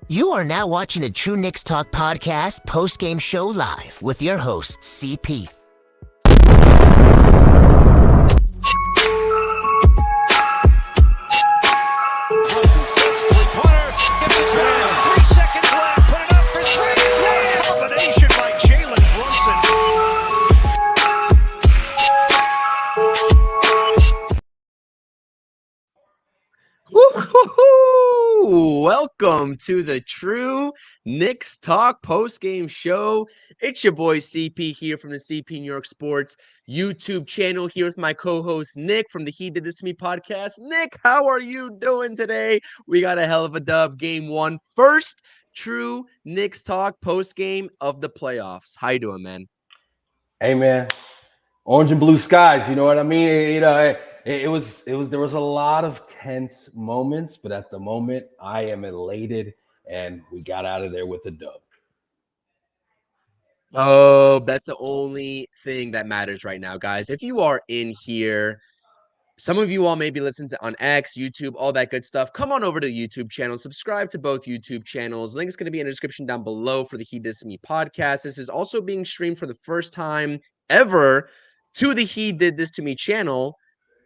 You are now watching a True Knicks Talk podcast post-game show live with your host, CP. Brunson steps three-pointer, gets his man, 3 seconds left, put it up for three, what a combination by Jalen Woo-hoo-hoo! Welcome to the True Knicks Talk post-game show. It's your boy CP here from the CP New York Sports YouTube channel here with my co-host Nick from the He Did This To Me podcast. Nick, how are you doing today? We got a hell of a dub, game one. First True Knicks Talk post-game of the playoffs. How you doing, man? Hey, man, orange and blue skies. You know what I mean? It was. There was a lot of tense moments, but at the moment, I am elated, and we got out of there with a dub. Oh, that's the only thing that matters right now, guys. If you are in here, some of you all maybe listen to on X, YouTube, all that good stuff. Come on over to the YouTube channel. Subscribe to both YouTube channels. Link is going to be in the description down below for the He Did This To Me podcast. This is also being streamed for the first time ever to the He Did This To Me channel.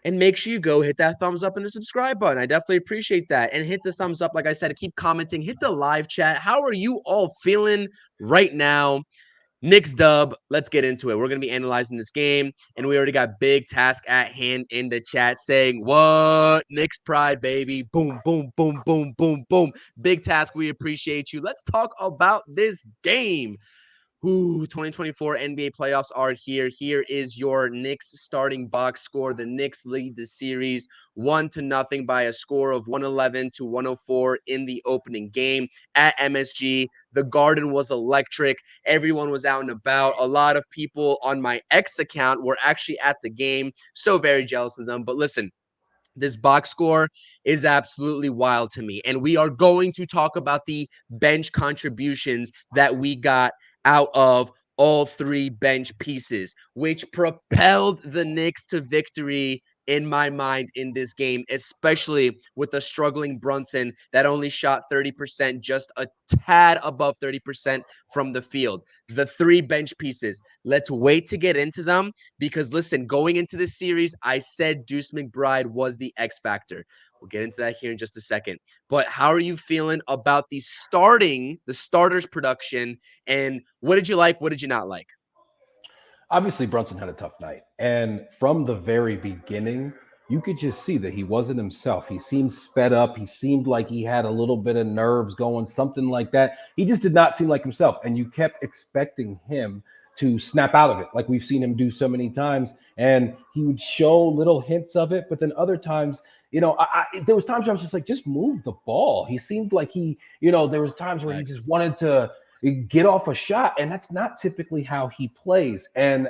And make sure you go hit that thumbs up and the subscribe button. I definitely appreciate that. And hit the thumbs up, like I said, keep commenting. Hit the live chat. How are you all feeling right now? Knicks dub. Let's get into it. We're going to be analyzing this game, and we already got big task at hand in the chat saying, what? Knicks pride, baby. Boom, boom, boom, boom, boom, boom. Big task. We appreciate you. Let's talk about this game. 2024 NBA playoffs are here. Here is your Knicks starting box score. The Knicks lead the series 1-0 by a score of 111-104 in the opening game at MSG. The Garden was electric. Everyone was out and about. A lot of people on my X account were actually at the game. So very jealous of them. But listen, this box score is absolutely wild to me. And we are going to talk about the bench contributions that we got out of all three bench pieces, which propelled the Knicks to victory in my mind in this game, especially with a struggling Brunson that only shot 30%, just a tad above 30% from the field. The three bench pieces, let's wait to get into them because, listen, going into this series, I said Deuce McBride was the X factor. We'll get into that here in just a second. But how are you feeling about the starters production, and what did you like? What did you not like? Obviously, Brunson had a tough night, and from the very beginning, you could just see that he wasn't himself. He seemed sped up. He seemed like he had a little bit of nerves going, something like that. He just did not seem like himself, and you kept expecting him to snap out of it, like we've seen him do so many times. And he would show little hints of it, but then other times, there was times where I was just like, just move the ball. He seemed like there was times where he just wanted to get off a shot, and that's not typically how he plays. And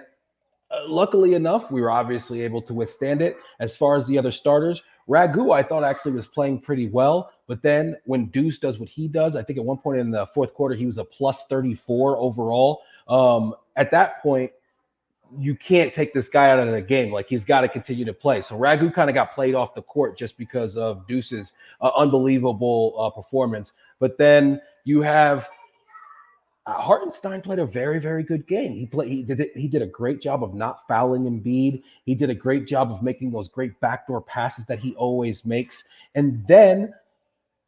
luckily enough, we were obviously able to withstand it. As far as the other starters, Ragu, I thought actually was playing pretty well. But then when Deuce does what he does, I think at one point in the fourth quarter, he was a plus 34 overall. At that point, you can't take this guy out of the game. Like, he's got to continue to play. So Ragu kind of got played off the court just because of Deuce's unbelievable performance. But then you have Hartenstein played a very, very good game. He did a great job of not fouling Embiid. He did a great job of making those great backdoor passes that he always makes. And then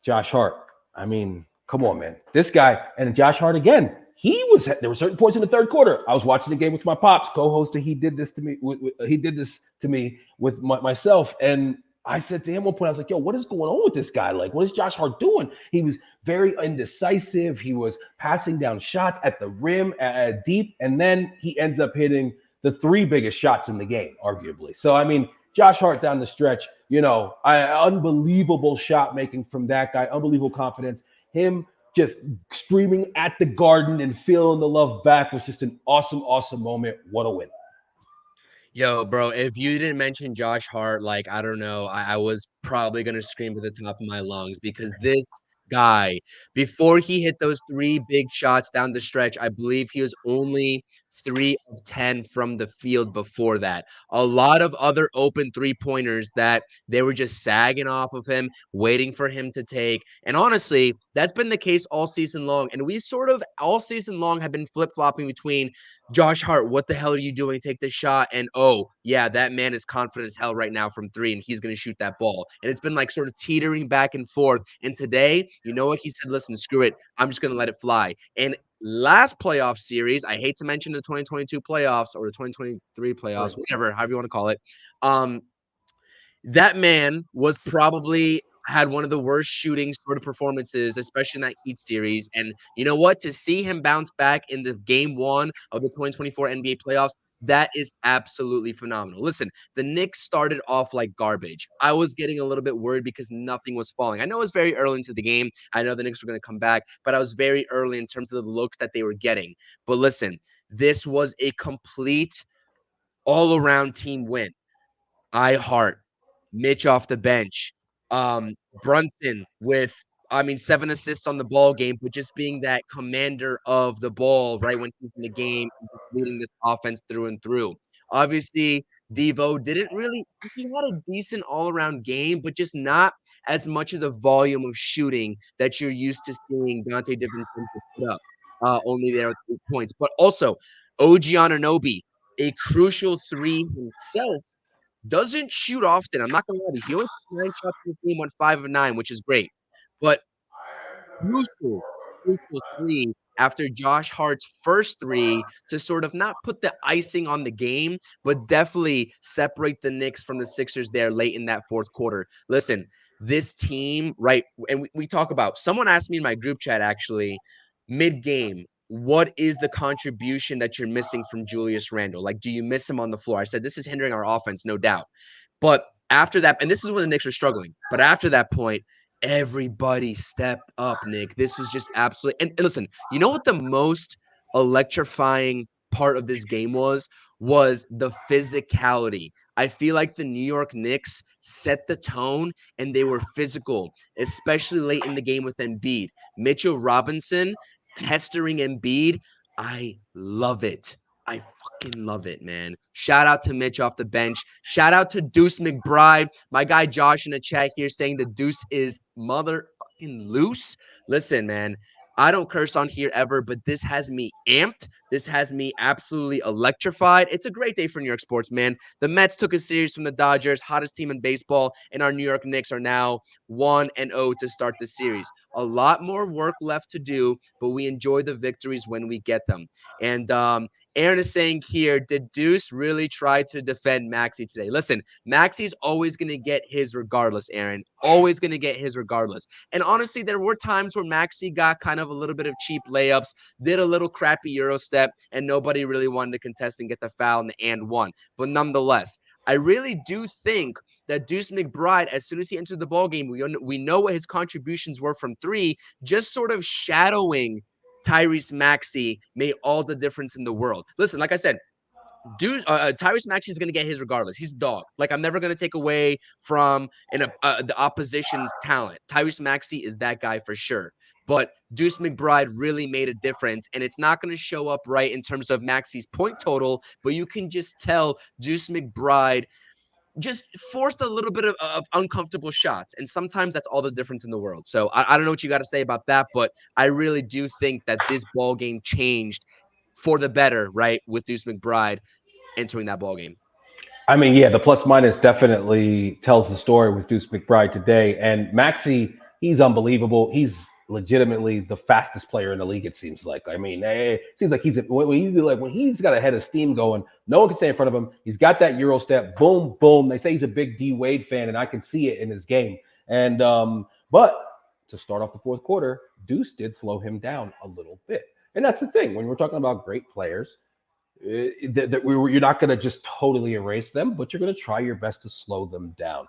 Josh Hart. I mean, come on, man. This guy, and Josh Hart again. There were certain points in the third quarter. I was watching the game with my pops, co-host. He did this to me. He did this to me with myself, and I said to him one point, I was like, yo, what is going on with this guy? Like, what is Josh Hart doing? He was very indecisive. He was passing down shots at the rim, deep, and then he ends up hitting the three biggest shots in the game, arguably. So, I mean, Josh Hart down the stretch, unbelievable shot making from that guy, unbelievable confidence. Him just screaming at the Garden and feeling the love back was just an awesome, awesome moment. What a win. Yo, bro, if you didn't mention Josh Hart, like, I don't know, I was probably going to scream at the top of my lungs because this guy, before he hit those three big shots down the stretch, I believe he was only 3 of 10 from the field before that. A lot of other open three-pointers that they were just sagging off of him, waiting for him to take. And honestly, that's been the case all season long. And we sort of all season long have been flip-flopping between Josh Hart, what the hell are you doing? Take this shot. And oh, yeah, that man is confident as hell right now from 3, and he's going to shoot that ball. And it's been like sort of teetering back and forth. And today, you know what? He said, listen, screw it. I'm just going to let it fly. And last playoff series, I hate to mention the 2022 playoffs or the 2023 playoffs, whatever, however you want to call it. That man was probably had one of the worst shooting sort of performances, especially in that Heat series. And you know what? To see him bounce back in the game 1 of the 2024 NBA playoffs, that is absolutely phenomenal. Listen, the Knicks started off like garbage. I was getting a little bit worried because nothing was falling. I know it was very early into the game. I know the Knicks were going to come back, but I was very early in terms of the looks that they were getting. But listen, this was a complete all-around team win. I Heart, Mitch off the bench, Brunson with, 7 assists on the ball game, but just being that commander of the ball right when he's in the game and just leading this offense through and through. Obviously, Devo didn't really he had a decent all-around game, but just not as much of the volume of shooting that you're used to seeing Dante DiVincenzo put up, only there at 3 points. But also, OG Anunoby, a crucial 3 himself, doesn't shoot often. I'm not gonna lie to you. He only took 9 shots in this game, went 5 of 9, which is great. But crucial, crucial 3 after Josh Hart's first 3 to sort of not put the icing on the game, but definitely separate the Knicks from the Sixers there late in that fourth quarter. Listen, this team, right, and we talk about someone asked me in my group chat actually, mid-game, what is the contribution that you're missing from Julius Randle? Like, do you miss him on the floor? I said, this is hindering our offense, no doubt. But after that, and this is when the Knicks are struggling, but after that point, everybody stepped up, Nick. This was just absolutely and listen, you know what the most electrifying part of this game was the physicality. I feel like the New York Knicks set the tone and they were physical, especially late in the game with Embiid. Mitchell Robinson pestering Embiid. I love it. I fucking love it, man. Shout out to Mitch off the bench. Shout out to Deuce McBride. My guy Josh in the chat here saying the Deuce is motherfucking loose. Listen, man, I don't curse on here ever, but this has me amped. This has me absolutely electrified. It's a great day for New York sports, man. The Mets took a series from the Dodgers, hottest team in baseball, and our New York Knicks are now 1-0 to start the series. A lot more work left to do, but we enjoy the victories when we get them. And Aaron is saying here, did Deuce really try to defend Maxey today? Listen, Maxey's always going to get his regardless, Aaron. Always going to get his regardless. And honestly, there were times where Maxey got kind of a little bit of cheap layups, did a little crappy Euro step, and nobody really wanted to contest and get the foul in the and one. But nonetheless, I really do think that Deuce McBride, as soon as he entered the ballgame, we know what his contributions were from 3, just sort of shadowing Tyrese Maxey made all the difference in the world. Listen, like I said, Tyrese Maxey is going to get his regardless. He's a dog. Like, I'm never going to take away from the opposition's talent. Tyrese Maxey is that guy for sure. But Deuce McBride really made a difference, and it's not going to show up right in terms of Maxey's point total, but you can just tell Deuce McBride just forced a little bit of uncomfortable shots. And sometimes that's all the difference in the world. So I don't know what you got to say about that, but I really do think that this ball game changed for the better, right? With Deuce McBride entering that ball game. I mean, yeah, the plus minus definitely tells the story with Deuce McBride today. And Maxey, he's unbelievable. He's legitimately the fastest player in the league, it seems like. I mean, it seems like when he's got a head of steam going, no one can stay in front of him. He's got that Euro step, boom, boom. They say he's a big D Wade fan, and I can see it in his game. And but to start off the fourth quarter, Deuce did slow him down a little bit. And that's the thing when we're talking about great players. You're not going to just totally erase them, but you're going to try your best to slow them down.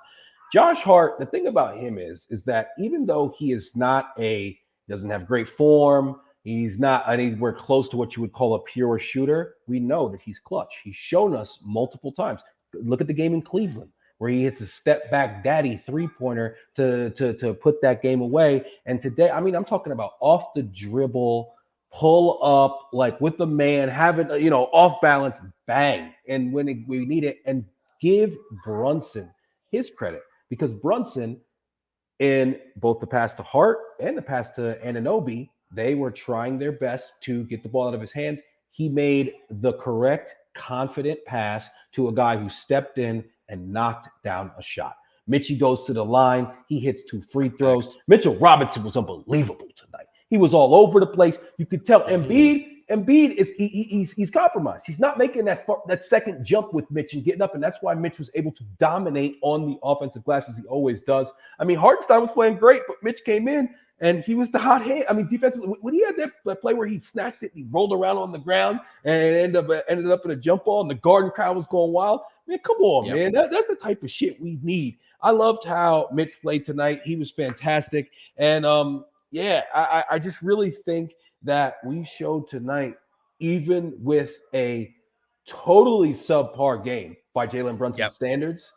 Josh Hart, the thing about him is that even though he is doesn't have great form, he's not anywhere close to what you would call a pure shooter, we know that he's clutch. He's shown us multiple times. Look at the game in Cleveland where he hits a step back daddy 3-pointer to put that game away. And today, I'm talking about off the dribble pull up like with the man, have it, off balance, bang. And when we need it, and give Brunson his credit, because Brunson, in both the pass to Hart and the pass to Anunoby, they were trying their best to get the ball out of his hands. He made the correct, confident pass to a guy who stepped in and knocked down a shot. Mitchie goes to the line. He hits 2 free throws. Facts. Mitchell Robinson was unbelievable tonight. He was all over the place. You could tell Embiid is he's compromised. He's not making that second jump with Mitch and getting up, and that's why Mitch was able to dominate on the offensive glass as he always does. I mean, Hartenstein was playing great, but Mitch came in and he was the hot hand. I mean, defensively, when he had that play where he snatched it, and he rolled around on the ground and ended up in a jump ball, and the Garden crowd was going wild. Man, come on, man. That's the type of shit we need. I loved how Mitch played tonight. He was fantastic, and I just really think that we showed tonight, even with a totally subpar game by Jalen Brunson's standards,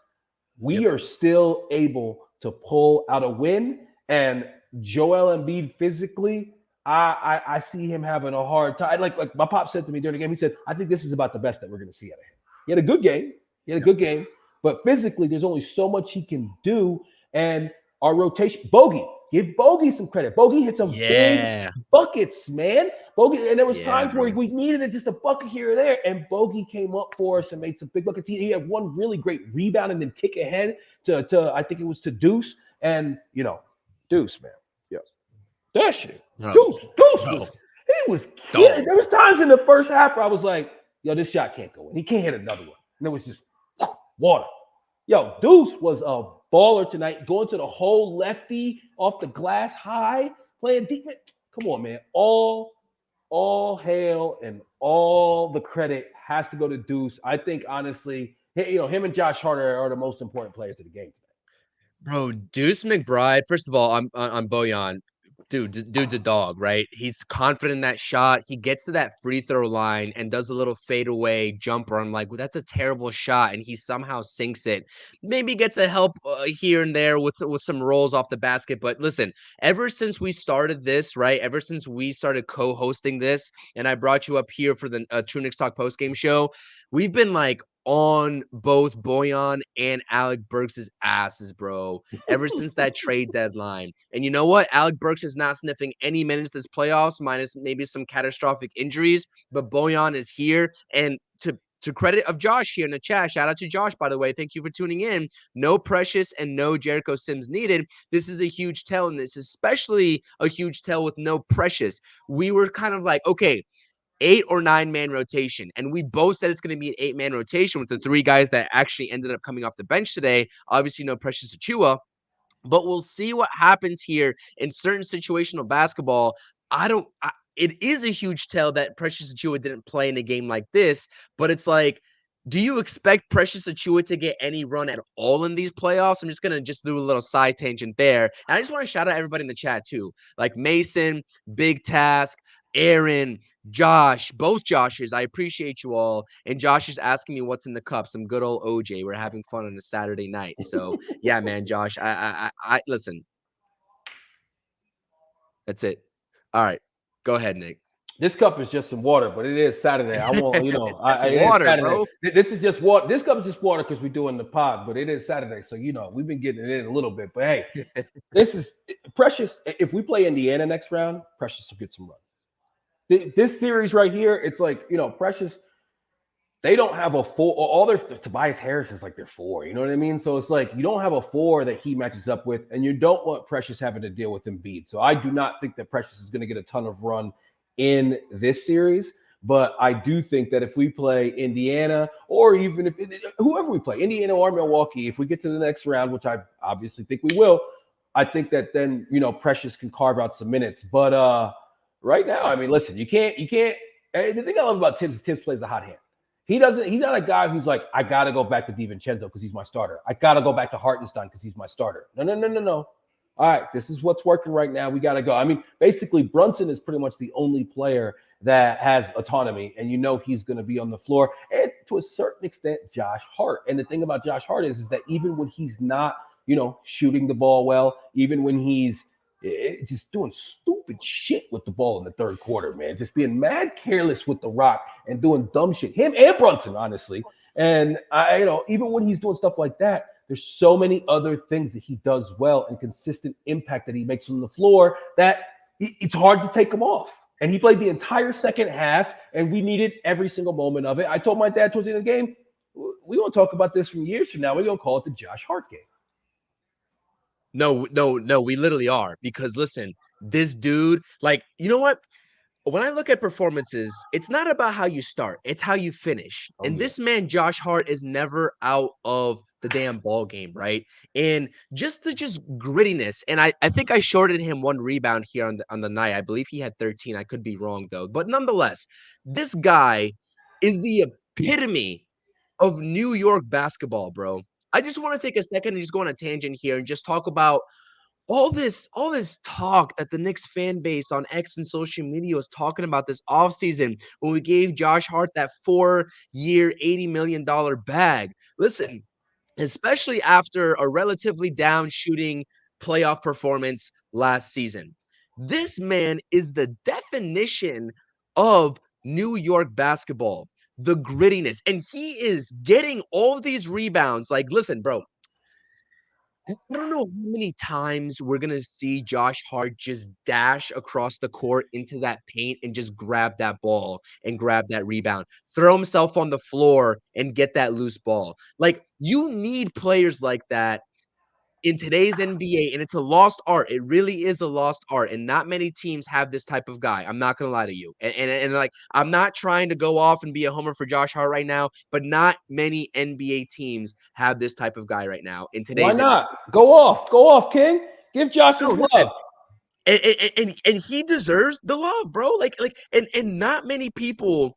we are still able to pull out a win. And Joel Embiid physically, I see him having a hard time. Like my pop said to me during the game, he said, I think this is about the best that we're going to see out of him. He had a good game. But physically, there's only so much he can do. And our rotation, Bogey, give Bogey some credit. Bogey hit some big buckets, man. Bogey, and there was times where we needed it, just a bucket here or there, and Bogey came up for us and made some big buckets. He had one really great rebound and then kick ahead to I think it was to Deuce. And Deuce, man, that shit. Deuce was killing. There was times in the first half where I was like, this shot can't go in. He can't hit another one. And it was just water. Deuce was a baller tonight, going to the whole lefty off the glass high, playing deep. Come on, man. All hail and all the credit has to go to Deuce. I think, honestly, him and Josh Hart are the most important players of the game tonight. Bro, Deuce McBride, first of all, on Bojan. Dude's a dog, right? He's confident in that shot. He gets to that free throw line and does a little fadeaway jumper. I'm like, well, that's a terrible shot, and he somehow sinks it. Maybe gets a help here and there with some rolls off the basket. But listen, ever since we started this, right? Ever since we started co-hosting this, and I brought you up here for the True Knicks Talk postgame show, we've been like on both Bojan and Alec Burks' asses, bro, ever since that trade deadline. And you know what? Alec Burks is not sniffing any minutes this playoffs, minus maybe some catastrophic injuries, but Bojan is here. And to credit of Josh here in the chat, shout out to Josh, by the way. Thank you for tuning in. No Precious and no Jericho Sims needed. This is a huge tell, and this is especially a huge tell with no Precious. We were kind of like, okay, 8 or 9 man rotation. And we both said it's going to be an 8-man rotation with the 3 guys that actually ended up coming off the bench today. Obviously, no Precious Achiuwa, but we'll see what happens here in certain situational basketball. It is a huge tell that Precious Achiuwa didn't play in a game like this, but it's like, do you expect Precious Achiuwa to get any run at all in these playoffs? I'm just going to do a little side tangent there. And I just want to shout out everybody in the chat too, like Mason, Big Task, Aaron, Josh, both Joshes. I appreciate you all. And Josh is asking me what's in the cup. Some good old OJ. We're having fun on a Saturday night. So yeah, man, Josh, I listen. That's it. All right, go ahead, Nick. This cup is just some water, but it is Saturday. I won't, it's just water, bro. This is just water. This cup is just water because we're doing the pod, but it is Saturday, so we've been getting it in a little bit. But hey, this is Precious. If we play Indiana next round, Precious will get some run. This series right here, it's like Precious. They don't have a 4. All their Tobias Harris is like their 4. You know what I mean? So it's like you don't have a 4 that he matches up with, and you don't want Precious having to deal with Embiid. So I do not think that Precious is going to get a ton of run in this series, but I do think that if we play Indiana, or even if whoever we play, Indiana or Milwaukee, if we get to the next round, which I obviously think we will, I think that then Precious can carve out some minutes. But right now, I mean, listen, you can't. The thing I love about Tibbs is Tibbs plays the hot hand. He's not a guy who's like, I got to go back to DiVincenzo because he's my starter. I got to go back to Hartenstein because he's my starter. No. All right, this is what's working right now. We got to go. I mean, basically, Brunson is pretty much the only player that has autonomy, and he's going to be on the floor. And to a certain extent, Josh Hart. And the thing about Josh Hart is that even when he's not, shooting the ball well, even when he's, just doing stupid shit with the ball in the third quarter, man. Just being mad careless with the rock and doing dumb shit. Him and Brunson, honestly. And even when he's doing stuff like that, there's so many other things that he does well and consistent impact that he makes on the floor that it's hard to take him off. And he played the entire second half, and we needed every single moment of it. I told my dad towards the end of the game, we won't talk about this from years from now. We're going to call it the Josh Hart game. No, we literally are. Because listen, this dude, like, you know what? When I look at performances, it's not about how you start, it's how you finish. And this man, Josh Hart, is never out of the damn ball game, right? And just the grittiness. And I think I shorted him one rebound here on the night. I believe he had 13. I could be wrong though. But nonetheless, this guy is the epitome of New York basketball, bro. I just want to take a second and just go on a tangent here and just talk about all this talk that the Knicks fan base on X and social media was talking about this offseason when we gave Josh Hart that 4-year, $80 million bag. Listen, especially after a relatively down shooting playoff performance last season. This man is the definition of New York basketball, the grittiness, and he is getting all of these rebounds. Like, listen, bro, I don't know how many times we're gonna see Josh Hart just dash across the court into that paint and just grab that ball and grab that rebound, throw himself on the floor and get that loose ball. Like, you need players like that in today's NBA, and it's a lost art. It really is a lost art, and not many teams have this type of guy. I'm not gonna lie to you. And like, I'm not trying to go off and be a homer for Josh Hart right now, but not many NBA teams have this type of guy right now in Why today's not? Go off, King. Give Josh his No, listen, love. and he deserves the love, bro. And not many people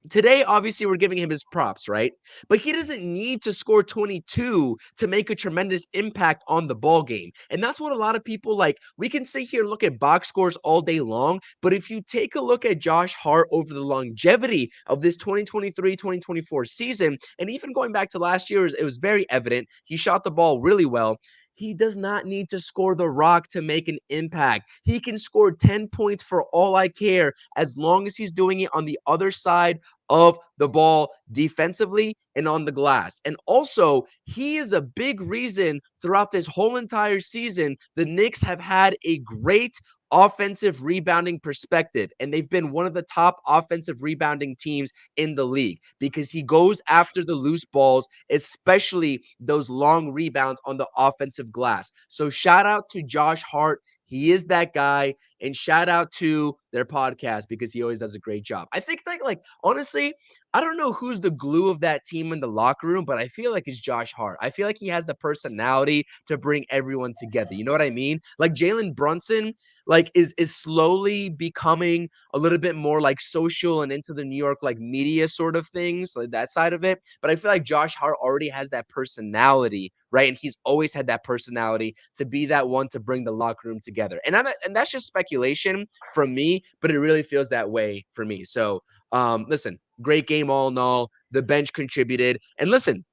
today, obviously, we're giving him his props, right? But he doesn't need to score 22 to make a tremendous impact on the ball game. And that's what a lot of people like. We can sit here and look at box scores all day long, but if you take a look at Josh Hart over the longevity of this 2023-2024 season, and even going back to last year, it was very evident. He shot the ball really well. He does not need to score the rock to make an impact. He can score 10 points for all I care as long as he's doing it on the other side of the ball defensively and on the glass. And also, he is a big reason throughout this whole entire season the Knicks have had a great offensive rebounding perspective, and they've been one of the top offensive rebounding teams in the league because he goes after the loose balls, especially those long rebounds on the offensive glass. So shout out to Josh Hart. He is that guy. And shout out to their podcast because he always does a great job. I think like honestly, I don't know who's the glue of that team in the locker room, but I feel like it's Josh Hart. I feel like he has the personality to bring everyone together. You know what I mean? Like Jalen Brunson, like is slowly becoming a little bit more like social and into the New York like media sort of things, like that side of it. But I feel like Josh Hart already has that personality, right? And he's always had that personality to be that one to bring the locker room together. And that's just speculation from me, but it really feels that way for me. So listen, great game all in all. The bench contributed. And listen,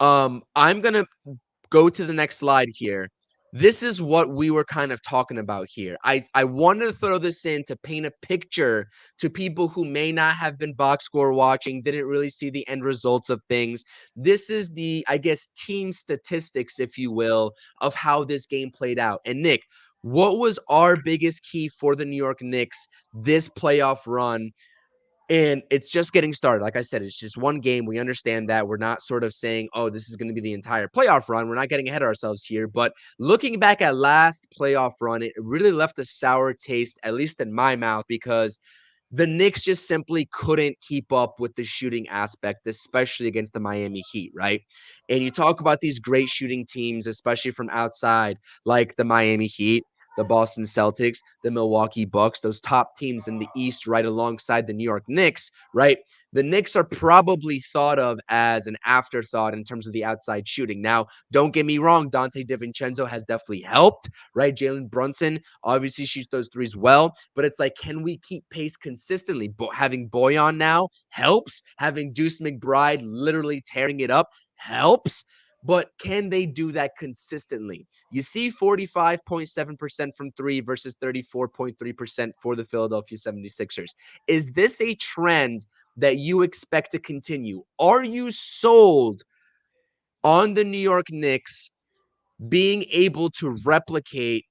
I'm gonna go to the next slide here. This is what we were kind of talking about here. I wanted to throw this in to paint a picture to people who may not have been box score watching, didn't really see the end results of things. This is the, I guess, team statistics, if you will, of how this game played out. And Nick, what was our biggest key for the New York Knicks this playoff run? And it's just getting started. Like I said, it's just one game. We understand that. We're not sort of saying, oh, this is going to be the entire playoff run. We're not getting ahead of ourselves here. But looking back at last playoff run, it really left a sour taste, at least in my mouth, because the Knicks just simply couldn't keep up with the shooting aspect, especially against the Miami Heat, right? And you talk about these great shooting teams, especially from outside, like the Miami Heat, the Boston Celtics, the Milwaukee Bucks, those top teams in the East, right alongside the New York Knicks, right? The Knicks are probably thought of as an afterthought in terms of the outside shooting. Now, don't get me wrong, Dante DiVincenzo has definitely helped, right? Jalen Brunson obviously shoots those threes well, but it's like, can we keep pace consistently? Having Boyan now helps. Having Deuce McBride literally tearing it up helps. but can they do that consistently? You see 45.7% from three versus 34.3% for the Philadelphia 76ers. Is this a trend that you expect to continue? Are you sold on the New York Knicks being able to replicate?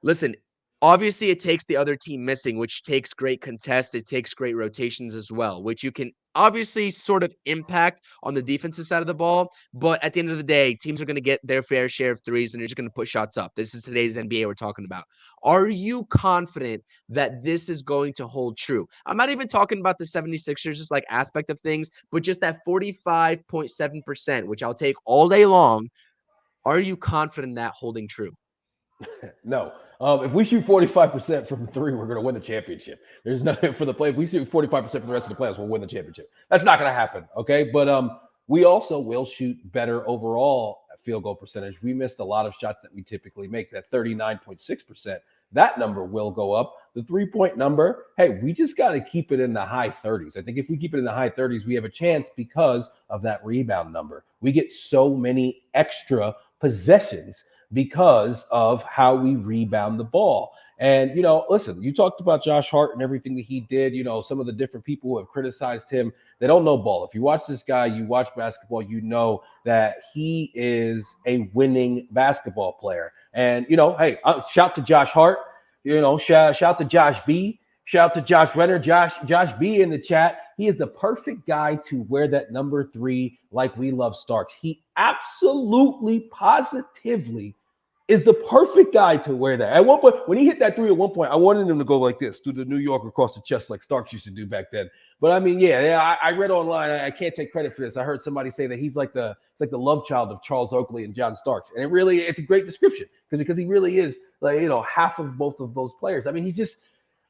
Listen, obviously it takes the other team missing, which takes great contest. It takes great rotations as well, which you can obviously sort of impact on the defensive side of the ball. But at the end of the day, teams are going to get their fair share of threes and they're just going to put shots up. This is today's NBA we're talking about. Are you confident that this is going to hold true? I'm not even talking about the 76ers, just like aspect of things, but just that 45.7%, which I'll take all day long. Are you confident in that holding true? No. If we shoot 45% from three, we're going to win the championship. There's nothing for the play. If we shoot 45% for the rest of the playoffs, we'll win the championship. That's not going to happen. Okay. But we also will shoot better overall field goal percentage. We missed a lot of shots that we typically make, that 39.6%. That number will go up. The 3-point number, hey, we just got to keep it in the high 30s. I think if we keep it in the high 30s, we have a chance because of that rebound number. We get so many extra possessions because of how we rebound the ball. And, listen, you talked about Josh Hart and everything that he did. Some of the different people who have criticized him, they don't know ball. If you watch this guy, you watch basketball, you know that he is a winning basketball player. And, hey, shout to Josh Hart, shout to Josh B, shout to Josh Renner, Josh B in the chat. He is the perfect guy to wear that number 3 like we love Starks. He absolutely, positively is the perfect guy to wear that. At one point, when he hit that 3 at one point, I wanted him to go like this, through the New York across the chest like Starks used to do back then. But I mean, I read online. I can't take credit for this. I heard somebody say that he's like the love child of Charles Oakley and John Starks. And it's a great description because he really is like, half of both of those players. I mean,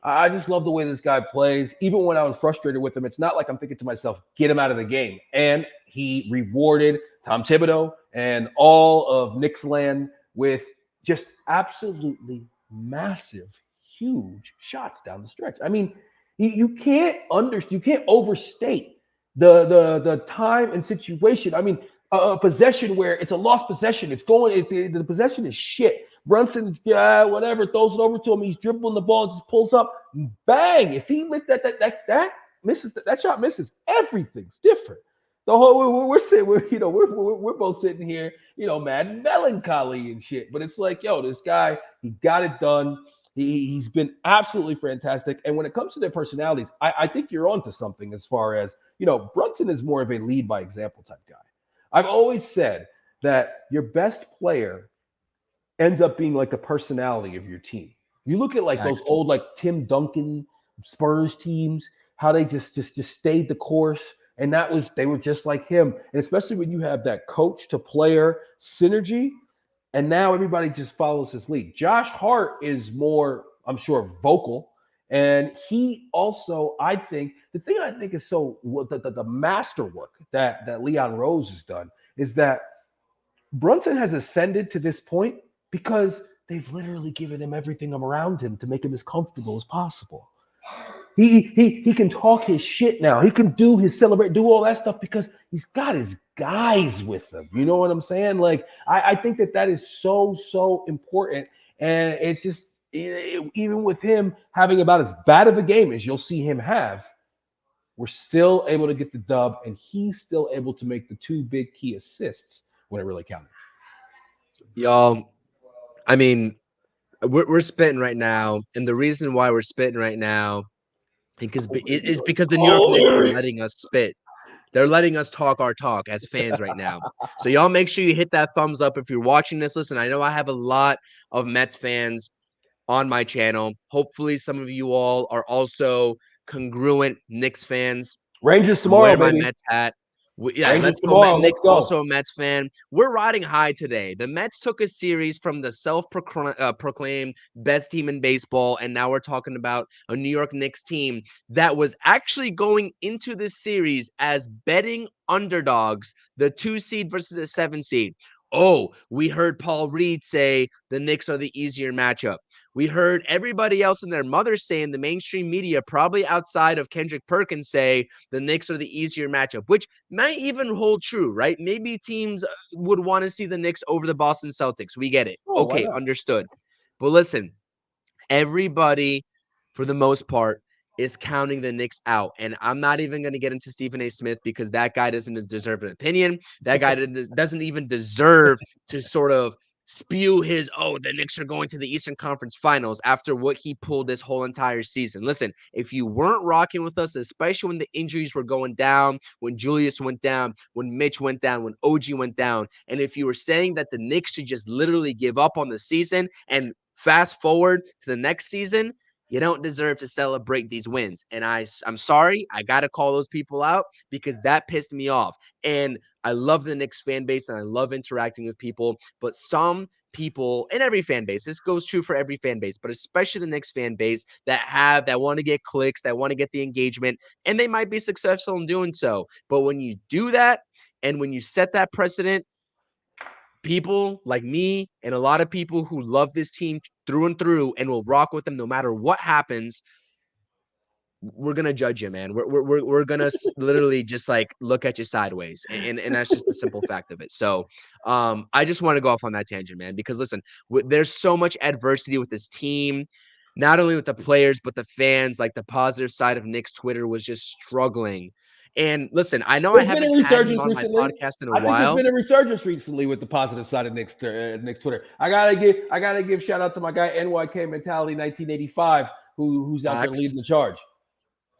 I just love the way this guy plays. Even when I was frustrated with him, it's not like I'm thinking to myself, get him out of the game. And he rewarded Tom Thibodeau and all of Knicks land with just absolutely massive, huge shots down the stretch. I mean, you can't overstate the time and situation. I mean, a possession where it's a lost possession. The possession is shit. Brunson, whatever, throws it over to him. He's dribbling the ball and just pulls up. Bang! If he missed that misses, that shot misses. Everything's different. The whole we're both sitting here, mad and melancholy and shit. But it's like, this guy, he got it done. He's been absolutely fantastic. And when it comes to their personalities, I think you're onto something as far as, Brunson is more of a lead by example type guy. I've always said that your best player ends up being like the personality of your team. You look at like those old like Tim Duncan Spurs teams, how they just stayed the course. And they were just like him. And especially when you have that coach to player synergy, and now everybody just follows his lead. Josh Hart is more, I'm sure, vocal. And he also, I think, the thing I think is the masterwork that Leon Rose has done is that Brunson has ascended to this point because they've literally given him everything around him to make him as comfortable as possible. He can talk his shit now. He can do all that stuff because he's got his guys with him. You know what I'm saying? Like, I think that is so important. And it's just, even with him having about as bad of a game as you'll see him have, we're still able to get the dub, and he's still able to make the 2 big key assists when it really counted. Y'all, I mean, we're spitting right now, and the reason why we're spitting right now is because the New York Knicks are letting us spit. They're letting us talk our talk as fans right now. So y'all make sure you hit that thumbs up if you're watching this. Listen, I know I have a lot of Mets fans on my channel. Hopefully some of you all are also congruent Knicks fans. Rangers tomorrow, my baby. Mets hat. Rangers let's tomorrow. go. Nick's Let's go. also a Mets fan. We're riding high today. The Mets took a series from the self-proclaimed best team in baseball, and now we're talking about a New York Knicks team that was actually going into this series as betting underdogs, the 2 seed versus the 7 seed. Oh, we heard Paul Reed say the Knicks are the easier matchup. We heard everybody else and their mother say in the mainstream media, probably outside of Kendrick Perkins, say the Knicks are the easier matchup, which might even hold true, right? Maybe teams would want to see the Knicks over the Boston Celtics. We get it. Oh, why Okay, not? understood. But listen, everybody, for the most part, is counting the Knicks out. And I'm not even going to get into Stephen A. Smith because that guy doesn't deserve an opinion. That guy doesn't even deserve to sort of spew his, oh, the Knicks are going to the Eastern Conference Finals after what he pulled this whole entire season. Listen, if you weren't rocking with us, especially when the injuries were going down, when Julius went down, when Mitch went down, when OG went down, and if you were saying that the Knicks should just literally give up on the season and fast forward to the next season, you don't deserve to celebrate these wins. And I'm sorry, I got to call those people out because that pissed me off. And I love the Knicks fan base and I love interacting with people, but some people in every fan base, this goes true for every fan base, but especially the Knicks fan base that want to get clicks, that want to get the engagement, and they might be successful in doing so. But when you do that and when you set that precedent, people like me and a lot of people who love this team through and through and will rock with them no matter what happens, we're gonna judge you, man. We're gonna literally just like look at you sideways, and that's just the simple fact of it. So, I just want to go off on that tangent, man, because listen, there's so much adversity with this team, not only with the players but the fans. Like the positive side of Nick's Twitter was just struggling. And listen, I know I There's been a haven't had him resurgence on my recently. podcast in a I think there's while. been a resurgence recently with the positive side of Nick's Twitter. I gotta give shout out to my guy NYK Mentality 1985, who's out there Facts. leading the charge.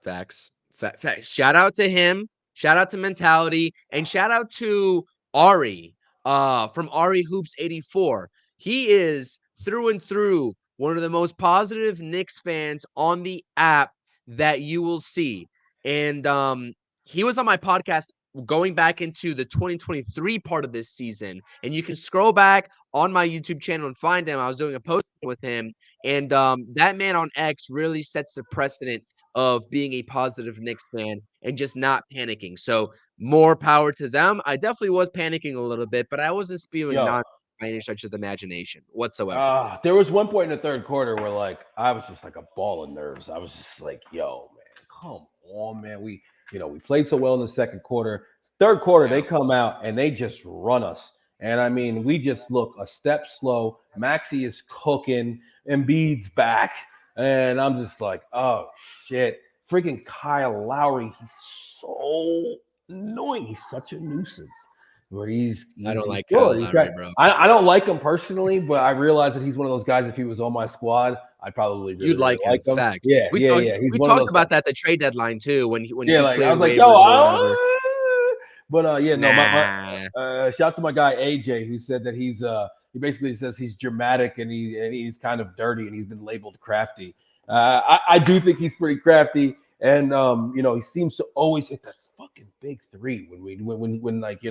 Facts. Facts. Shout out to him. Shout out to Mentality. And shout out to Ari from Ari Hoops 84. He is through and through one of the most positive Knicks fans on the app that you will see. And he was on my podcast going back into the 2023 part of this season. And you can scroll back on my YouTube channel and find him. I was doing a post with him. And that man on X really sets the precedent of being a positive Knicks fan and just not panicking. So more power to them. I definitely was panicking a little bit, but I wasn't spewing Yo, nonsense by any stretch of the imagination whatsoever. there was one point in the third quarter where like I was just like a ball of nerves. I was just like, yo, man, come on, man. We played so well in the second quarter. Third quarter, Yeah. they come out and they just run us. And I mean, we just look a step slow. Maxey is cooking, Embiid's back. And I'm just like, oh shit. Freaking Kyle Lowry, he's so annoying. He's such a nuisance. Where I don't like good. Kyle Lowry, bro. I don't like him personally, but I realize that he's one of those guys. If he was on my squad, I'd probably really, You'd really like him. like him. Facts. Yeah, yeah, yeah. He's We one of talked those guys. about that the trade deadline too when Yeah, he like I cleared was like, yo, waivers or whatever. but yeah, no, Nah. shout out to my guy AJ who said that he basically says he's dramatic and he's kind of dirty and he's been labeled crafty. I do think he's pretty crafty, and he seems to always hit that fucking big three when like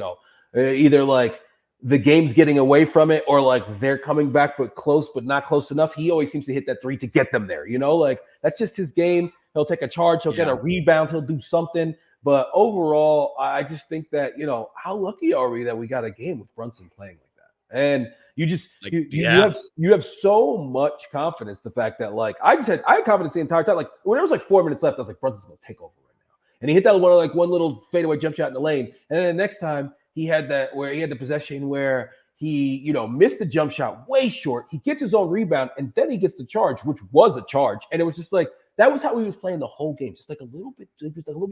either like the game's getting away from it or like they're coming back but close but not close enough. He always seems to hit that three to get them there. Like that's just his game. He'll take a charge, he'll get a rebound, he'll do something. But overall, I just think that how lucky are we that we got a game with Brunson playing like that? And you just Like, you have so much confidence. The fact that like I had confidence the entire time. Like when there was like 4 minutes left, I was like, Brunson's gonna take over right now. And he hit that one little fadeaway jump shot in the lane. And then the next time he had that where he had the possession where he missed the jump shot way short. He gets his own rebound and then he gets the charge, which was a charge. And it was just like that was how he was playing the whole game, just like a little bit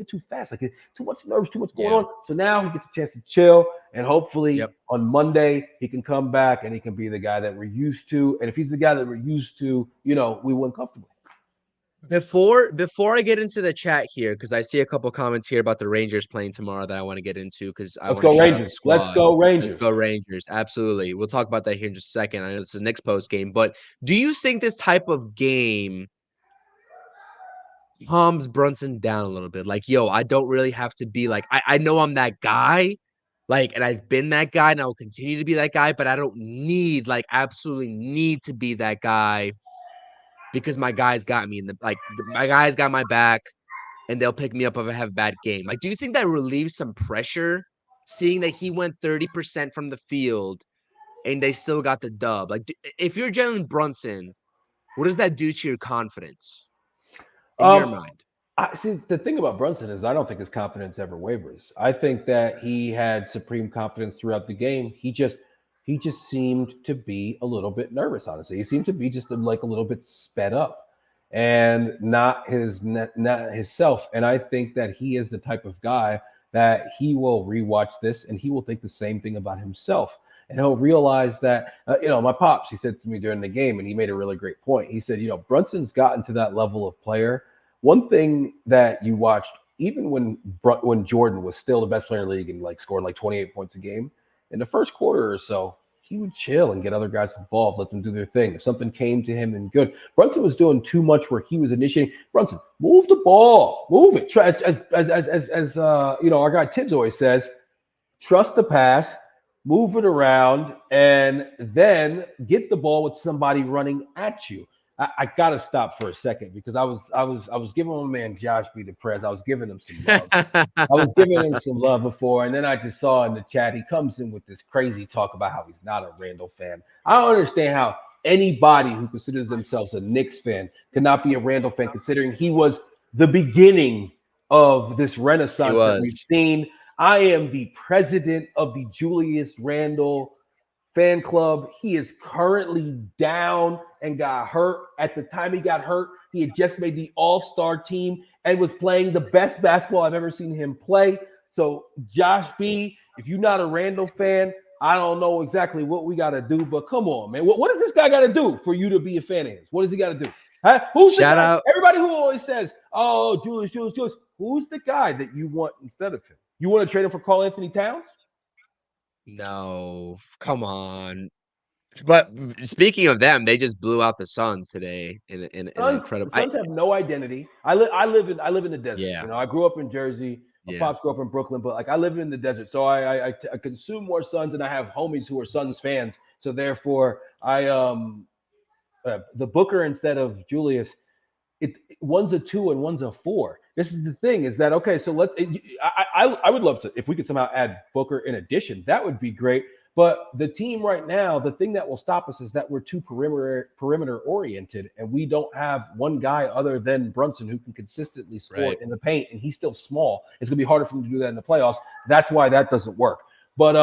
too fast, like too much nerves, too much going on. So now he gets a chance to chill, and hopefully on Monday he can come back and he can be the guy that we're used to. And if he's the guy that we're used to, we win comfortably. Before I get into the chat here, because I see a couple comments here about the Rangers playing tomorrow that I want to get into because I want to shout out the squad. Let's go Rangers. Let's go Rangers. Absolutely. We'll talk about that here in just a second. I know it's the Knicks post game, but do you think this type of game calms Brunson down a little bit? Like, yo, I don't really have to be like, I know I'm that guy, like, and I've been that guy and I will continue to be that guy, but I don't absolutely need to be that guy because my guys got me my guys got my back and they'll pick me up if I have a bad game. Like, do you think that relieves some pressure seeing that he went 30% from the field and they still got the dub. Like, if you're Jalen Brunson, what does that do to your confidence in your mind? I see. The thing about Brunson is I don't think his confidence ever wavers. I think that he had supreme confidence throughout the game. He just seemed to be a little bit nervous. Honestly, he seemed to be just like a little bit sped up and not his self. And I think that he is the type of guy that he will rewatch this and he will think the same thing about himself. And he'll realize that, my pops, he said to me during the game, and he made a really great point. He said, Brunson's gotten to that level of player. One thing that you watched, even when Jordan was still the best player in the league and like scoring like 28 points a game, in the first quarter or so, he would chill and get other guys involved, let them do their thing. If something came to him and good, Brunson was doing too much where he was initiating. Brunson, move the ball, move it. Try as our guy Tibbs always says, trust the pass, move it around, and then get the ball with somebody running at you. I gotta stop for a second because I was giving my man Josh B the press. I was giving him some love. I was giving him some love before, and then I just saw in the chat he comes in with this crazy talk about how he's not a Randall fan. I don't understand how anybody who considers themselves a Knicks fan cannot be a Randall fan, considering he was the beginning of this renaissance that we've seen. I am the president of the Julius Randle fan club. He is currently down and got hurt. At the time he got hurt, he had just made the all-star team and was playing the best basketball I've ever seen him play. So, Josh B, if you're not a Randall fan, I don't know exactly what we got to do, but come on, man. What does this guy got to do for you to be a fan of his? What does he got to do? Huh? Who's the guy? Out. Everybody who always says, oh, Julius. Who's the guy that you want instead of him? You want to trade him for Karl Anthony Towns? No, come on. But speaking of them, they just blew out the Suns today in an incredible. The Suns have no identity. I live in the desert. Yeah. I grew up in Jersey. My pops grew up in Brooklyn, but like I live in the desert, so I consume more Suns, and I have homies who are Suns fans. So therefore, the Booker instead of Julius, one's a 2 and one's a 4. This is the thing is that, okay, so I would love to, if we could somehow add Booker in addition, that would be great. But the team right now, the thing that will stop us is that we're too perimeter oriented, and we don't have one guy other than Brunson who can consistently score in the paint, and he's still small. It's gonna be harder for him to do that in the playoffs. That's why that doesn't work. But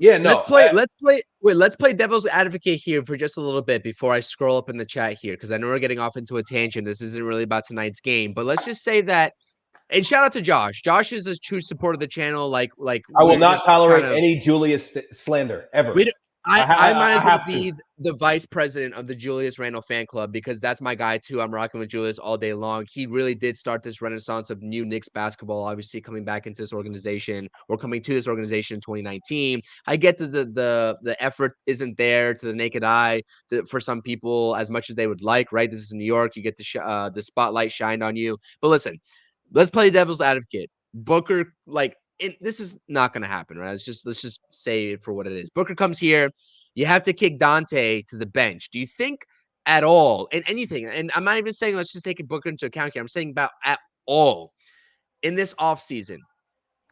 let's play devil's advocate here for just a little bit before I scroll up in the chat here, because I know we're getting off into a tangent. This isn't really about tonight's game, but let's just say that. And shout out to Josh. Josh is a true supporter of the channel. Like I will not tolerate any Julius slander ever. I might as well be the vice president of the Julius Randle fan club because that's my guy too. I'm rocking with Julius all day long. He really did start this renaissance of new Knicks basketball, obviously coming back into this organization or coming to this organization in 2019. I get that the effort isn't there to the naked eye for some people as much as they would like, right? This is New York. You get the spotlight shined on you. But listen, let's play devil's advocate. Booker, this is not going to happen, right? Let's just say it for what it is. Booker comes here. You have to kick Dante to the bench. Do you think at all in anything? And I'm not even saying let's just take Booker into account here. I'm saying about at all in this offseason.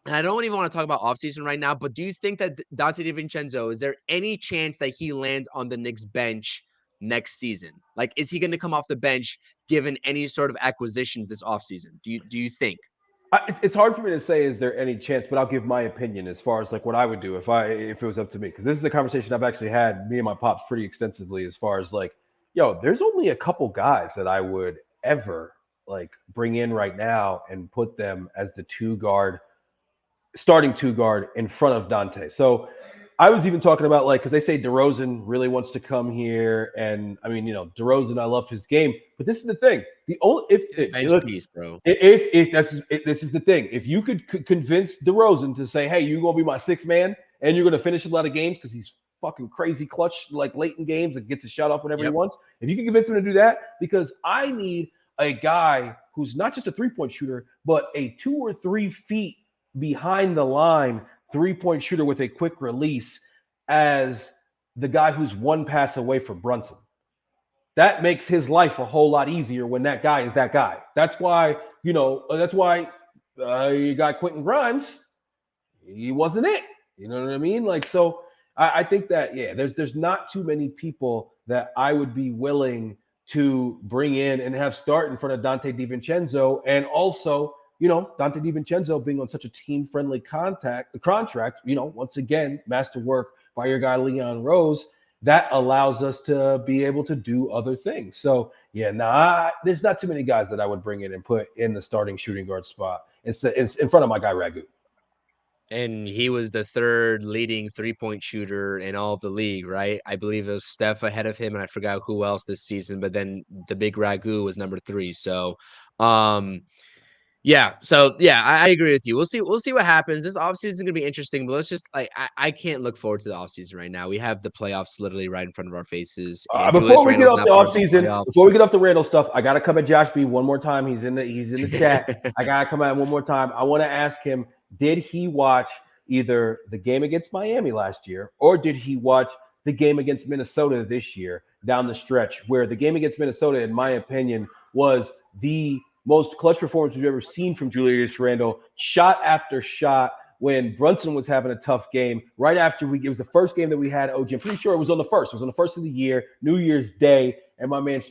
And I don't even want to talk about offseason right now, but do you think that Dante DiVincenzo, is there any chance that he lands on the Knicks bench next season? Like, is he going to come off the bench given any sort of acquisitions this offseason? Do you think? It's hard for me to say is there any chance, but I'll give my opinion as far as like what I would do if it was up to me, because this is a conversation I've actually had me and my pops pretty extensively as far as like, there's only a couple guys that I would ever like bring in right now and put them as the starting two guard in front of Dante. So I was even talking about because they say DeRozan really wants to come here, and I mean, DeRozan, I loved his game, but this is the thing: this is the thing. If you could convince DeRozan to say, "Hey, you're gonna be my sixth man, and you're gonna finish a lot of games because he's fucking crazy clutch, like late in games and gets a shot off whenever he wants," if you can convince him to do that, because I need a guy who's not just a 3-point shooter, but a 2 or 3 feet behind the line 3-point shooter with a quick release as the guy who's one pass away from Brunson. That makes his life a whole lot easier when that guy is that guy. That's why, you got Quentin Grimes. He wasn't it. You know what I mean? So I think that there's not too many people that I would be willing to bring in and have start in front of Dante DiVincenzo, and also Dante DiVincenzo being on such a team-friendly contract. Once again, masterwork by your guy Leon Rose. That allows us to be able to do other things. So there's not too many guys that I would bring in and put in the starting shooting guard spot. It's in front of my guy Ragu. And he was the third leading three-point shooter in all of the league, right? I believe it was Steph ahead of him, and I forgot who else this season, but then the big Ragu was number 3. So, yeah. So yeah, I agree with you. We'll see what happens. This offseason is gonna be interesting, but let's just I can't look forward to the offseason right now. We have the playoffs literally right in front of our faces, and Before Julius we get Randle's off not the part of the offseason, playoffs. before we get off the Randall stuff, I gotta come at Josh B one more time. He's in the chat. I gotta come at him one more time. I want to ask him: did he watch either the game against Miami last year, or did he watch the game against Minnesota this year down the stretch? Where the game against Minnesota, in my opinion, was the most clutch performance we've ever seen from Julius Randle, shot after shot. When Brunson was having a tough game, right after it was the first game that we had OG. I'm pretty sure it was on the first. It was on the first of the year, New Year's Day, and my man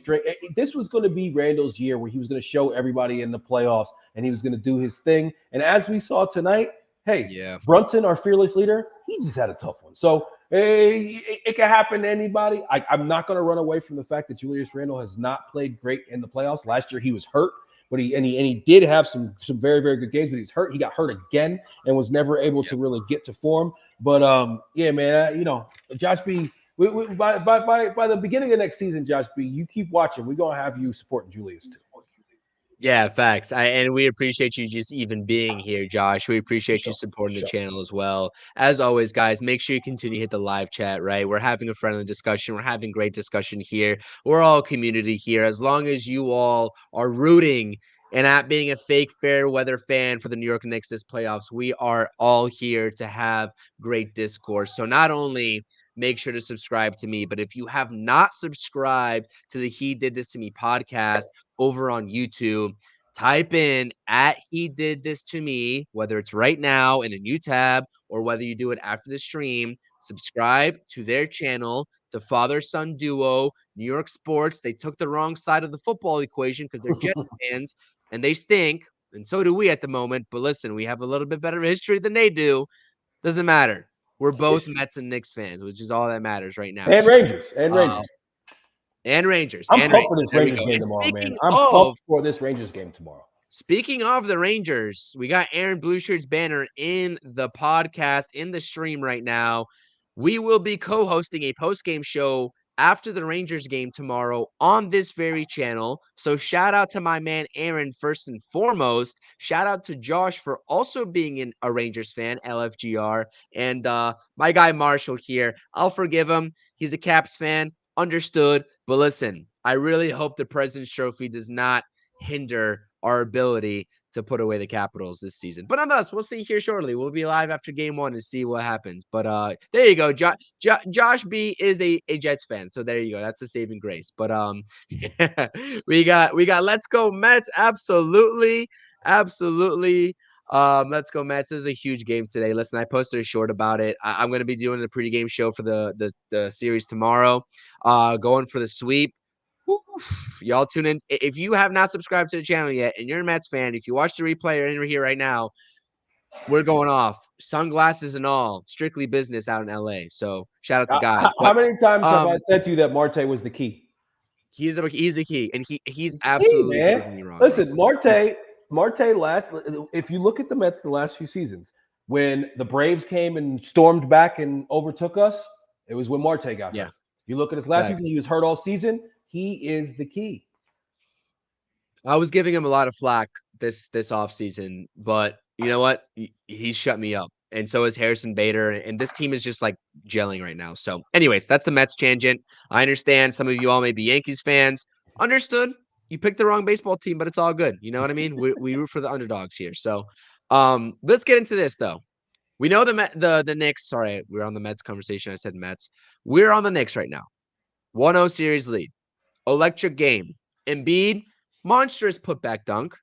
this was going to be Randall's year where he was going to show everybody in the playoffs, and he was going to do his thing. And as we saw tonight, hey, Yeah. Brunson, our fearless leader, he just had a tough one. So it can happen to anybody. I'm not going to run away from the fact that Julius Randle has not played great in the playoffs. Last year he was hurt. But he did have some very, very good games, but he's hurt. He got hurt again and was never able to really get to form. But man, Josh B. By the beginning of next season, Josh B. You keep watching. We're gonna have you supporting Julius too. Yeah, facts. And we appreciate you just even being here, Josh. We appreciate you supporting the channel as well. As always, guys, make sure you continue to hit the live chat, right? We're having a friendly discussion. We're having great discussion here. We're all community here. As long as you all are rooting and not being a fake fair weather fan for the New York Knicks this playoffs, we are all here to have great discourse. So not only make sure to subscribe to me, but if you have not subscribed to the He Did This to Me podcast over on YouTube, type in at He Did This to Me, whether it's right now in a new tab or whether you do it after the stream. Subscribe to their channel, to father-son duo, New York sports. They took the wrong side of the football equation because they're Jets fans and they stink, and so do we at the moment. But listen, we have a little bit better history than they do. Doesn't matter. We're both Mets and Knicks fans, which is all that matters right now. And Rangers. And Uh, Rangers. and Rangers. I'm And pumped Rangers. for this There we Rangers go. game And tomorrow, man. I'm pumped for this Rangers game tomorrow. speaking of the Rangers, we got Aaron Blueshirt's banner in the podcast, in the stream right now. We will be co-hosting a post-game show after the Rangers game tomorrow on this very channel. So shout out to my man Aaron first and foremost. Shout out to Josh for also being a Rangers fan, LFGR. And my guy Marshall here. I'll forgive him. He's a Caps fan. Understood. But listen, I really hope the President's Trophy does not hinder our ability to put away the Capitals this season. But nonetheless, we'll see here shortly. We'll be live after game 1 to see what happens. But there you go. Josh B is a Jets fan. So there you go. That's a saving grace. But we got Let's Go Mets. Absolutely. Absolutely. Let's Go Mets. This is a huge game today. Listen, I posted a short about it. I'm going to be doing the pregame show for the series tomorrow. Going for the sweep. Y'all tune in. If you have not subscribed to the channel yet and you're a Mets fan, if you watch the replay or you're here right now, we're going off. Sunglasses and all. Strictly business out in LA. So shout out to guys. How many times have I said to you that Marte was the key? He's the key. And he's absolutely proving me wrong. Listen, Marte last, if you look at the Mets the last few seasons, when the Braves came and stormed back and overtook us, it was when Marte got hurt. You look at his last season, he was hurt all season. He is the key. I was giving him a lot of flack this offseason, but you know what? He's shut me up. And so is Harrison Bader. And this team is just like gelling right now. So anyways, that's the Mets tangent. I understand some of you all may be Yankees fans. Understood. You picked the wrong baseball team, but it's all good. You know what I mean? We root for the underdogs here. So let's get into this though. We know the Knicks. Sorry, we're on the Mets conversation. I said Mets. We're on the Knicks right now. 1-0 series lead. Electric game. Embiid, monstrous putback dunk,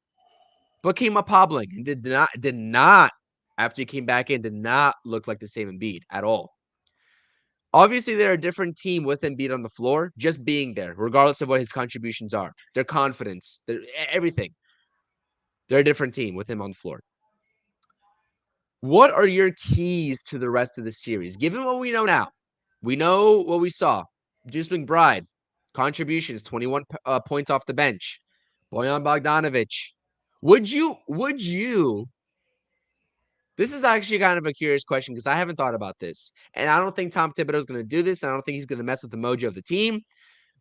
but came up hobbling and did not after he came back in, did not look like the same Embiid at all. Obviously, they're a different team with Embiid on the floor, just being there, regardless of what his contributions are. Their confidence, everything. They're a different team with him on the floor. What are your keys to the rest of the series? Given what we know now, we know what we saw. Juice McBride, contributions, 21 points off the bench. Bojan Bogdanovic. Would you? This is actually kind of a curious question because I haven't thought about this. And I don't think Tom Thibodeau is going to do this. I don't think he's going to mess with the mojo of the team.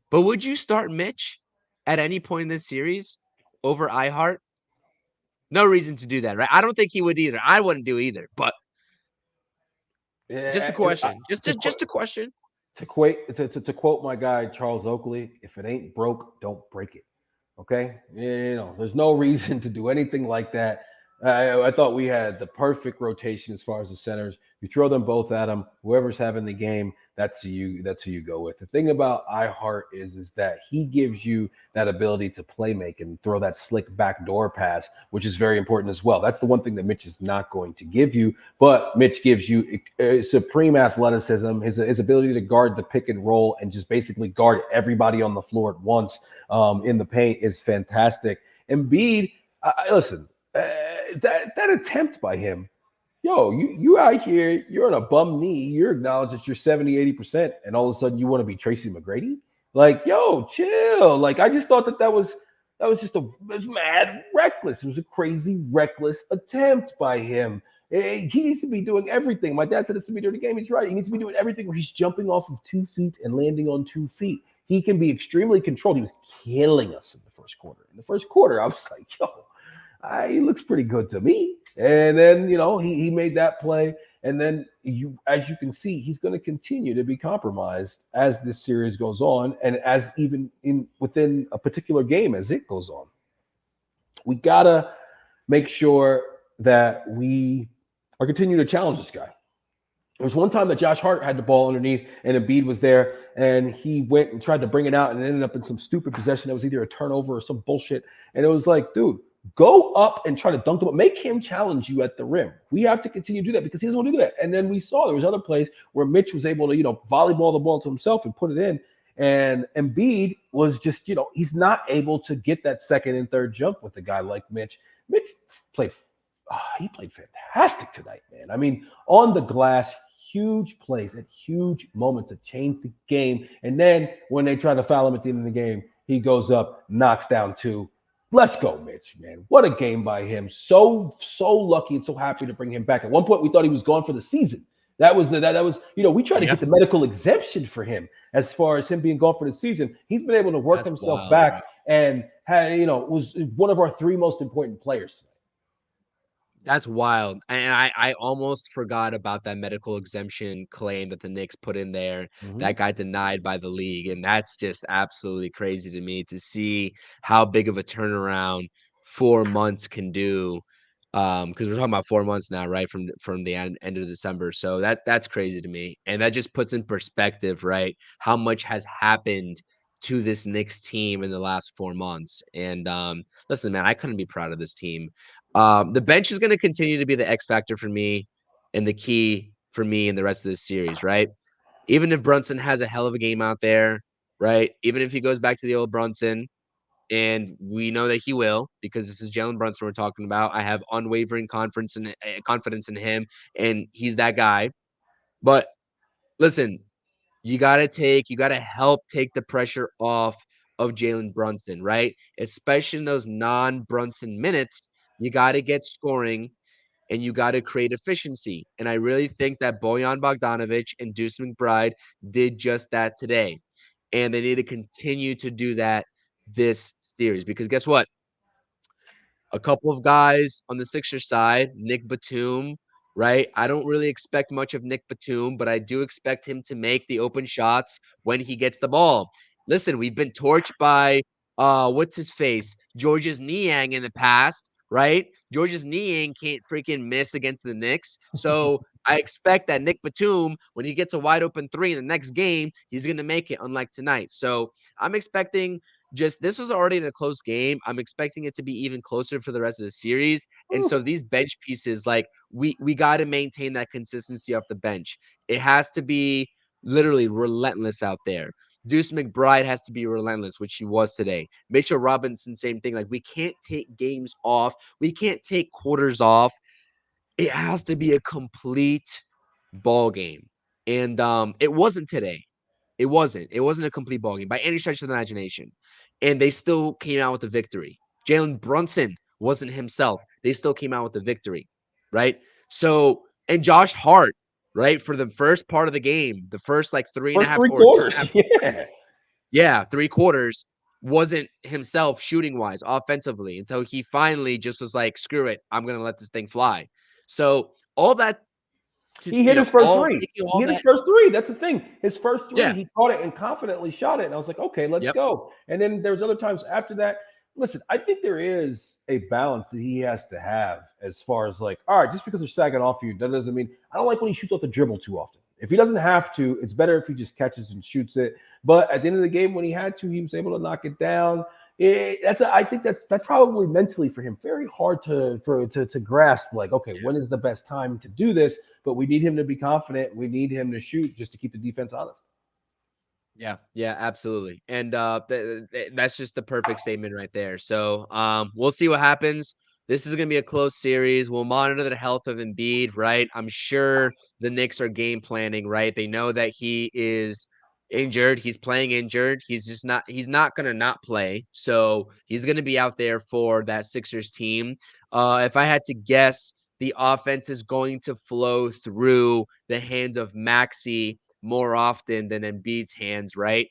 But would you start Mitch at any point in this series over iHeart? No reason to do that, right? I don't think he would either. I wouldn't do either. But just a question. Just a question. To quote my guy Charles Oakley, if it ain't broke, don't break it. Okay, there's no reason to do anything like that. I thought we had the perfect rotation as far as the centers. You throw them both at them. Whoever's having the game, that's who you go with. The thing about iHeart is that he gives you that ability to play make and throw that slick backdoor pass, which is very important as well. That's the one thing that Mitch is not going to give you. But Mitch gives you supreme athleticism, his ability to guard the pick and roll and just basically guard everybody on the floor at once in the paint is fantastic. Embiid, listen, that attempt by him, you out here, you're on a bum knee, you're acknowledged that you're 70, 80%, and all of a sudden you want to be Tracy McGrady? Like, chill. Like, I just thought that was just it was mad reckless. It was a crazy, reckless attempt by him. He needs to be doing everything. My dad said this to me during the game. He's right. He needs to be doing everything where he's jumping off of 2 feet and landing on 2 feet. He can be extremely controlled. He was killing us in the first quarter. In the first quarter, I was like, he looks pretty good to me. And then, he made that play. And then, as you can see, he's going to continue to be compromised as this series goes on, and as even within a particular game as it goes on. We gotta make sure that we are continuing to challenge this guy. There was one time that Josh Hart had the ball underneath and Embiid was there, and he went and tried to bring it out and it ended up in some stupid possession that was either a turnover or some bullshit. And it was like, dude, go up and try to dunk the ball. Make him challenge you at the rim. We have to continue to do that because he doesn't want to do that. And then we saw there was other plays where Mitch was able to, volleyball the ball to himself and put it in. And Embiid was just, he's not able to get that second and third jump with a guy like Mitch. Mitch played fantastic tonight, man. I mean, on the glass, huge plays at huge moments that change the game. And then when they try to foul him at the end of the game, he goes up, knocks down 2. Let's go, Mitch, man. What a game by him. So lucky and so happy to bring him back. At one point, we thought he was gone for the season. That was we tried to get the medical exemption for him as far as him being gone for the season. He's been able to work himself back and was one of our 3 most important players. That's wild. And I almost forgot about that medical exemption claim that the Knicks put in there that got denied by the league. And that's just absolutely crazy to me to see how big of a turnaround 4 months can do. Because we're talking about 4 months now, right? From the end of December. So that's crazy to me. And that just puts in perspective, right? How much has happened to this Knicks team in the last 4 months. And listen, man, I couldn't be proud of this team. The bench is going to continue to be the X factor for me and the key for me in the rest of this series, right? Even if Brunson has a hell of a game out there, right? Even if he goes back to the old Brunson, and we know that he will because this is Jalen Brunson we're talking about. I have unwavering confidence in him, and he's that guy. But listen, you got to help take the pressure off of Jalen Brunson, right? Especially in those non-Brunson minutes, you got to get scoring and you got to create efficiency. And I really think that Bojan Bogdanovic and Deuce McBride did just that today. And they need to continue to do that this series because guess what? A couple of guys on the Sixers side, Nick Batum, right? I don't really expect much of Nick Batum, but I do expect him to make the open shots when he gets the ball. Listen, we've been torched by what's his face? Georges Niang in the past, right? Georges Niang can't freaking miss against the Knicks. So I expect that Nick Batum, when he gets a wide open 3 in the next game, he's going to make it, unlike tonight. So I'm expecting this was already in a close game. I'm expecting it to be even closer for the rest of the series. And so these bench pieces, like we got to maintain that consistency off the bench. It has to be literally relentless out there. Deuce McBride has to be relentless, which he was today. Mitchell Robinson, same thing. Like, we can't take games off. We can't take quarters off. It has to be a complete ball game. And it wasn't today. It wasn't. It wasn't a complete ball game by any stretch of the imagination. And they still came out with the victory. Jalen Brunson wasn't himself. They still came out with the victory, right? So, and Josh Hart, right, for the first part of the game, the first like three and a First half three or two and quarters. a half, Yeah. yeah, 3 quarters, wasn't himself shooting wise offensively until he finally just was like, screw it, I'm gonna let this thing fly. So all that to He hit his first all three. taking He all hit his that, first three. That's the thing. His first three, yeah, he caught it and confidently shot it. And I was like, okay, let's yep, go. And then there's other times after that. Listen, I think there is a balance that he has to have as far as like, all right, just because they're sagging off you, that doesn't mean I don't like when he shoots off the dribble too often. If he doesn't have to, it's better if he just catches and shoots it. But at the end of the game, when he had to, he was able to knock it down. I think that's probably mentally for him very hard to grasp. Like, okay, yeah. when is the best time to do this? But we need him to be confident. We need him to shoot just to keep the defense honest. Yeah, yeah, absolutely. And that's just the perfect statement right there. So we'll see what happens. This is going to be a close series. We'll monitor the health of Embiid, right? I'm sure the Knicks are game planning, right? They know that he is injured. He's playing injured. He's not going to not play. So he's going to be out there for that Sixers team. If I had to guess, the offense is going to flow through the hands of Maxey more often than Embiid's hands, right?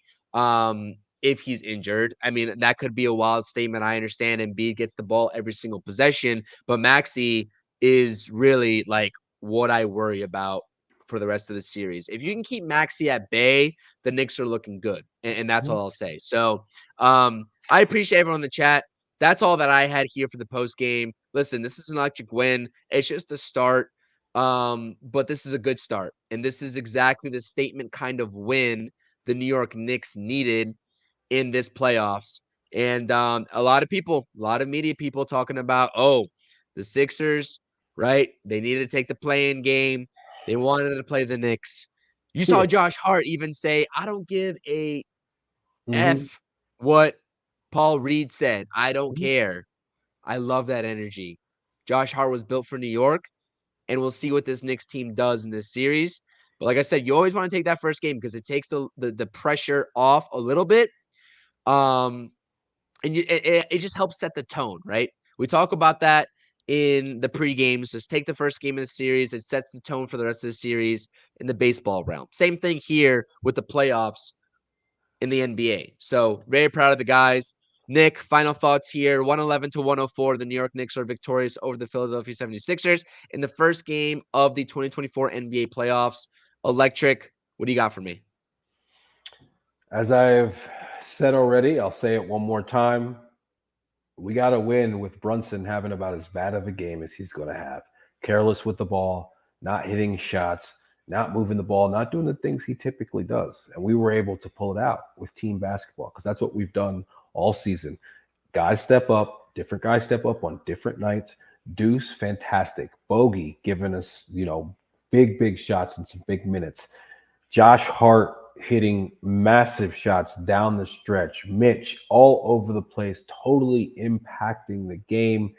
If he's injured. I mean, that could be a wild statement. I understand Embiid gets the ball every single possession, but Maxey is really like what I worry about for the rest of the series. If you can keep Maxey at bay, the Knicks are looking good. And that's all I'll say. So I appreciate everyone in the chat. That's all that I had here for the post game. Listen, this is an electric win. It's just a start. But this is a good start. And this is exactly the statement kind of win the New York Knicks needed in this playoffs. And a lot of people, a lot of media people talking about, oh, the Sixers, right? They needed to take the play-in game. They wanted to play the Knicks. You Yeah. saw Josh Hart even say, I don't give a Mm-hmm. F what Paul Reed said. I don't Mm-hmm. care. I love that energy. Josh Hart was built for New York, and we'll see what this Knicks team does in this series. But like I said, you always want to take that first game because it takes the pressure off a little bit. And it just helps set the tone, right? We talk about that in the pre-games. Just take the first game of the series. It sets the tone for the rest of the series in the baseball realm. Same thing here with the playoffs in the NBA. So very proud of the guys. Nick, final thoughts here. 111 to 104. The New York Knicks are victorious over the Philadelphia 76ers in the first game of the 2024 NBA playoffs. Electric. What do you got for me? As I've said already, I'll say it one more time. We got to win with Brunson having about as bad of a game as he's going to have. Careless with the ball, not hitting shots, not moving the ball, not doing the things he typically does. And we were able to pull it out with team basketball because that's what we've done all season. Guys step up, different guys step up on different nights. Deuce, fantastic. Bogey giving us, big shots and some big minutes. Josh Hart hitting massive shots down the stretch. Mitch all over the place, totally impacting the game.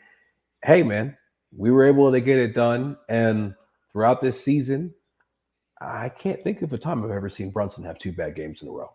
Hey, man, we were able to get it done. And throughout this season, I can't think of a time I've ever seen Brunson have two bad games in a row.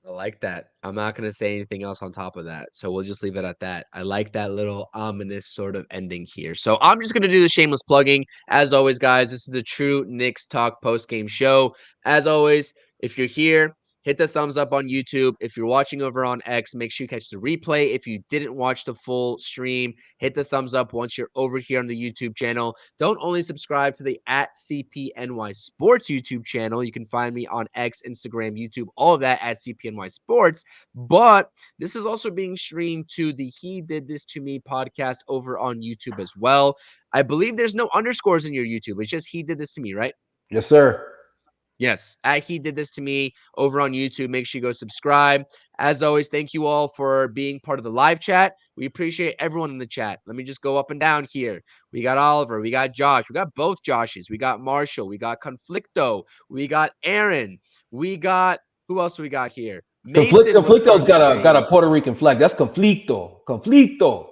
I like that. I'm not going to say anything else on top of that. So we'll just leave it at that. I like that little ominous sort of ending here. So I'm just going to do the shameless plugging. As always, guys, this is the True Knicks Talk post-game show. As always, if you're here, hit the thumbs up on YouTube. If you're watching over on X, make sure you catch the replay. If you didn't watch the full stream, hit the thumbs up once you're over here on the YouTube channel. Don't only subscribe to the at CPNY Sports YouTube channel. You can find me on X, Instagram, YouTube, all of that at CPNY Sports. But this is also being streamed to the He Did This To Me podcast over on YouTube as well. I believe there's no underscores in your YouTube. It's just He Did This To Me, right? Yes, sir. Yes, he did this to me over on YouTube. Make sure you go subscribe. As always, thank you all for being part of the live chat. We appreciate everyone in the chat. Let me just go up and down here. We got Oliver, we got Josh, we got both Joshes, we got Marshall, we got Conflicto, we got Aaron, we got who else we got here? Mason was part Conflicto's of the got a trade. Puerto Rican flag. That's conflicto. Conflicto.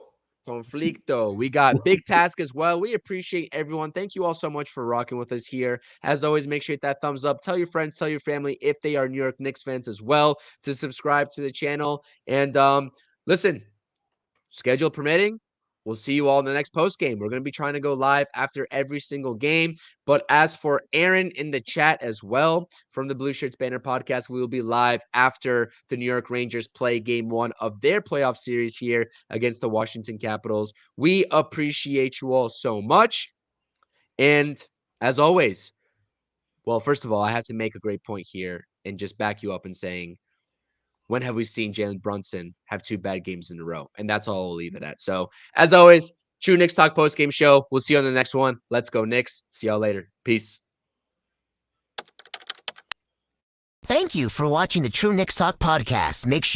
We got Big Task as well. We appreciate everyone. Thank you all so much for rocking with us here. As always, make sure you hit that thumbs up. Tell your friends, tell your family if they are New York Knicks fans as well to subscribe to the channel. And listen, schedule permitting, we'll see you all in the next post game. We're going to be trying to go live after every single game. But as for Aaron in the chat as well from the Blue Shirts Banner podcast, we will be live after the New York Rangers play game 1 of their playoff series here against the Washington Capitals. We appreciate you all so much. And as always, well, first of all, I have to make a great point here and just back you up in saying, when have we seen Jalen Brunson have 2 bad games in a row? And that's all I'll leave it at. So, as always, True Knicks Talk postgame show. We'll see you on the next one. Let's go, Knicks. See y'all later. Peace. Thank you for watching the True Knicks Talk podcast. Make sure